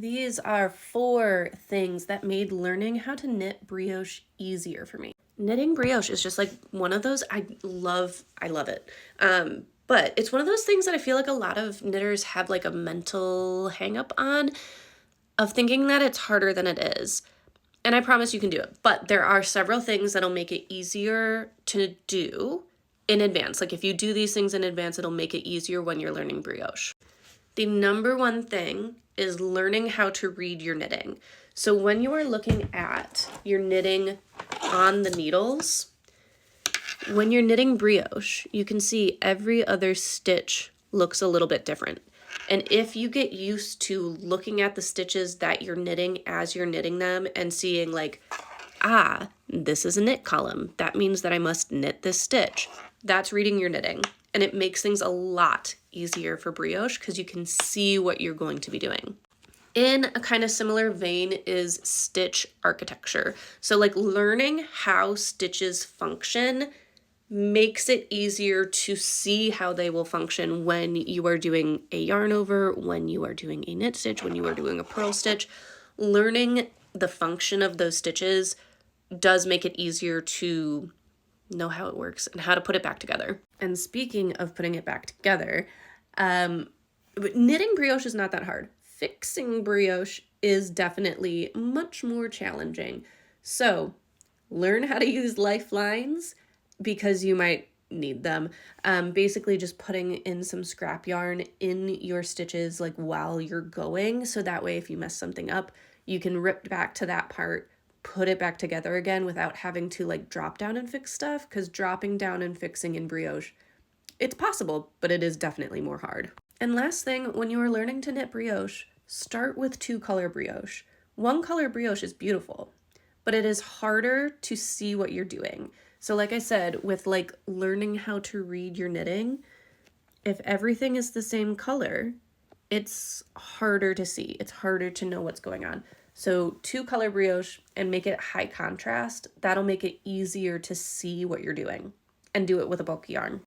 These are 4 things that made learning how to knit brioche easier for me. Knitting brioche is just like one of those I love it. But it's one of those things that I feel like a lot of knitters have like a mental hang up on of thinking that it's harder than it is. And I promise you can do it. But there are several things that'll make it easier to do in advance. Like if you do these things in advance, it'll make it easier when you're learning brioche. The number one thing is learning how to read your knitting. So when you are looking at your knitting on the needles, when you're knitting brioche, you can see every other stitch looks a little bit different. And if you get used to looking at the stitches that you're knitting as you're knitting them and seeing like, this is a knit column, that means that I must knit this stitch. That's reading your knitting. And it makes things a lot easier for brioche because you can see what you're going to be doing. In a kind of similar vein is stitch architecture. So like learning how stitches function makes it easier to see how they will function when you are doing a yarn over, when you are doing a knit stitch, when you are doing a purl stitch. Learning the function of those stitches does make it easier to know how it works and how to put it back together. And speaking of putting it back together, knitting brioche is not that hard. Fixing brioche is definitely much more challenging. So learn how to use lifelines because you might need them. Basically just putting in some scrap yarn in your stitches like while you're going. So that way if you mess something up, you can rip back to that part, put it back together again without having to like drop down and fix stuff, because dropping down and fixing in brioche, it's possible, but it is definitely more hard. And last thing, when you are learning to knit brioche, start with 2-color brioche. 1-color brioche is beautiful, but it is harder to see what you're doing. So like I said, with like learning how to read your knitting, if everything is the same color, it's harder to see. It's harder to know what's going on. So 2-color brioche and make it high contrast. That'll make it easier to see what you're doing and do it with a bulky yarn.